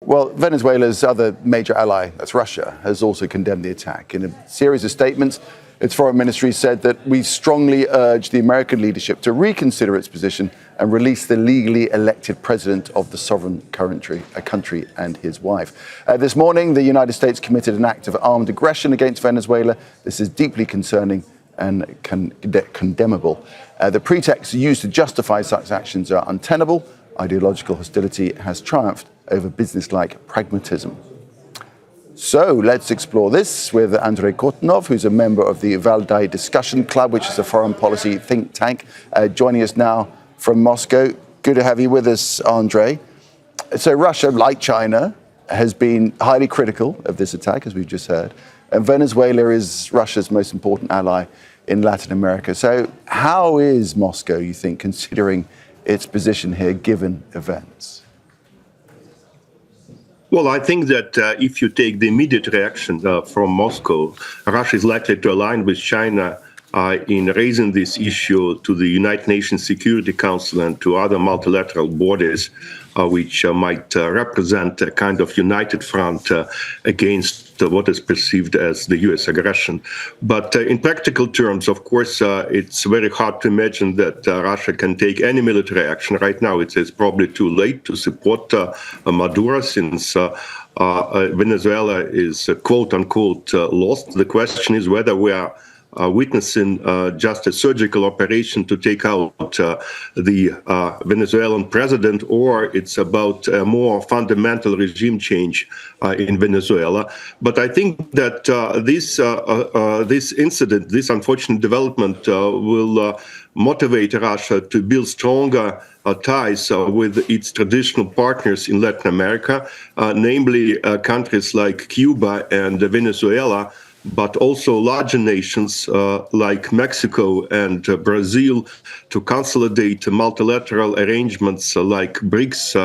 Well, Venezuela's other major ally, that's Russia, has also condemned the attack. In a series of statements, its foreign ministry said that we strongly urge the American leadership to reconsider its position and release the legally elected president of the sovereign country and his wife. This morning, the United States committed an act of armed aggression against Venezuela. This is deeply concerning and condemnable. The pretexts used to justify such actions are untenable. Ideological hostility has triumphed over business-like pragmatism. So let's explore this with Andrey Kortunov, who's a member of the Valdai Discussion Club, which is a foreign policy think tank, joining us now from Moscow. Good to have you with us, Andrey. So Russia, like China, has been highly critical of this attack, as we've just heard, and Venezuela is Russia's most important ally in Latin America. So how is Moscow, you think, considering its position here, given events? Well, I think that if you take the immediate reaction from Moscow, Russia is likely to align with China in raising this issue to the United Nations Security Council and to other multilateral bodies, which might represent a kind of united front against what is perceived as the U.S. aggression. But in practical terms, of course, it's very hard to imagine that Russia can take any military action. Right now, it's probably too late to support Maduro, since Venezuela is quote-unquote lost. The question is whether we are witnessing just a surgical operation to take out the Venezuelan president, or it's about a more fundamental regime change in Venezuela. But I think that this incident, this unfortunate development, will motivate Russia to build stronger ties with its traditional partners in Latin America, namely countries like Cuba and Venezuela, but also larger nations like Mexico and Brazil, to consolidate multilateral arrangements like BRICS,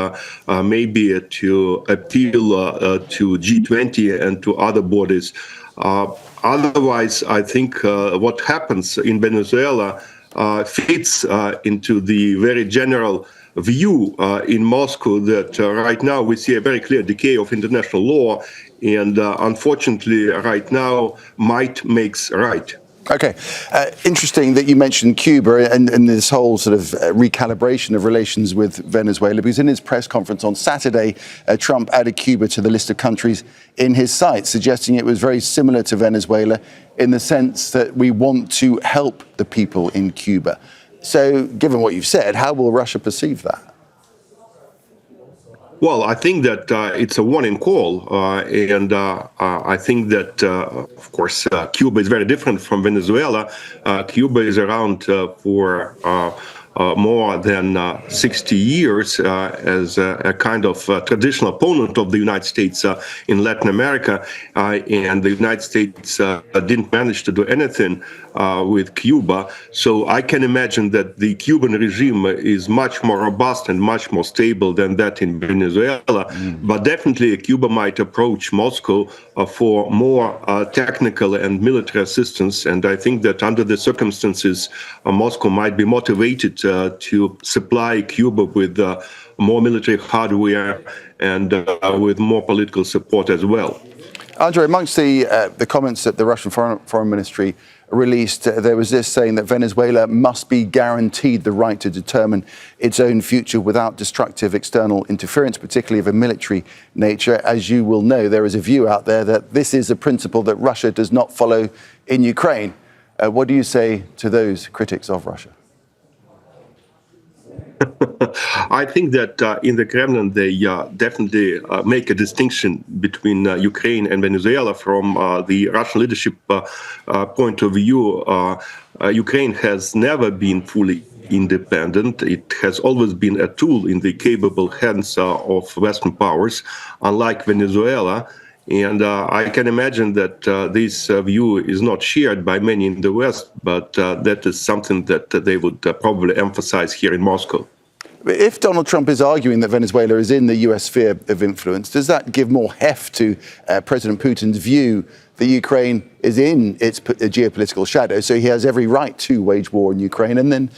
maybe to appeal to G20 and to other bodies. Otherwise, I think what happens in Venezuela fits into the very general view in Moscow that right now we see a very clear decay of international law, and unfortunately right now might makes right. Okay. Interesting that you mentioned Cuba and this whole sort of recalibration of relations with Venezuela, because in his press conference on Saturday, Trump added Cuba to the list of countries in his sights, suggesting it was very similar to Venezuela in the sense that we want to help the people in Cuba. So given what you've said, how will Russia perceive that? Well, I think that it's a warning call, and I think that, of course, Cuba is very different from Venezuela. Cuba is around for more than 60 years as a kind of traditional opponent of the United States in Latin America, and the United States didn't manage to do anything with Cuba. So I can imagine that the Cuban regime is much more robust and much more stable than that in Venezuela. But definitely Cuba might approach Moscow for more technical and military assistance. And I think that under the circumstances, Moscow might be motivated to supply Cuba with more military hardware and with more political support as well. Andrey, amongst the comments that the Russian Foreign Ministry released, there was this saying that Venezuela must be guaranteed the right to determine its own future without destructive external interference, particularly of a military nature. As you will know, there is a view out there that this is a principle that Russia does not follow in Ukraine. What do you say to those critics of Russia? I think that in the Kremlin, they definitely make a distinction between Ukraine and Venezuela. From the Russian leadership point of view, Ukraine has never been fully independent. It has always been a tool in the capable hands of Western powers, unlike Venezuela. And I can imagine that this view is not shared by many in the West, but that is something that they would probably emphasize here in Moscow. If Donald Trump is arguing that Venezuela is in the US sphere of influence, does that give more heft to President Putin's view that Ukraine is in its geopolitical shadow, so he has every right to wage war in Ukraine? And then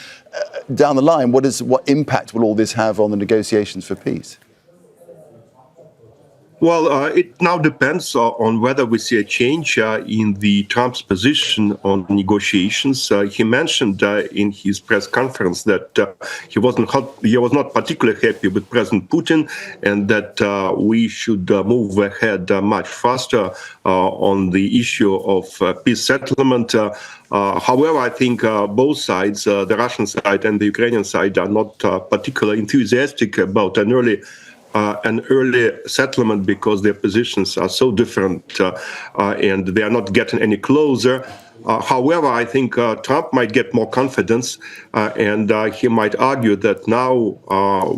down the line, what impact will all this have on the negotiations for peace? Well, it now depends on whether we see a change in the Trump's position on negotiations. He mentioned in his press conference that he was not particularly happy with President Putin, and that we should move ahead much faster on the issue of peace settlement. However, I think both sides, the Russian side and the Ukrainian side, are not particularly enthusiastic about an early settlement because their positions are so different and they are not getting any closer. However, I think Trump might get more confidence and he might argue that now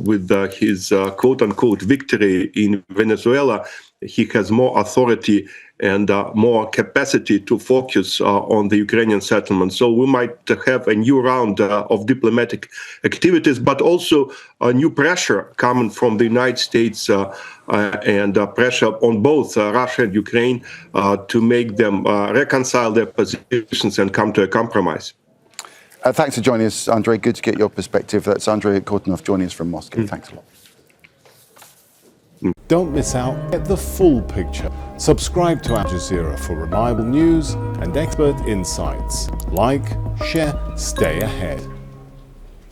with his quote-unquote victory in Venezuela, he has more authority and more capacity to focus on the Ukrainian settlement. So we might have a new round of diplomatic activities, but also a new pressure coming from the United States and pressure on both Russia and Ukraine to make them reconcile their positions and come to a compromise. Thanks for joining us, Andrey. Good to get your perspective. That's Andrey Kortunov joining us from Moscow. Thanks a lot. Don't miss out. Get the full picture. Subscribe to Al Jazeera for reliable news and expert insights. Like, share, stay ahead.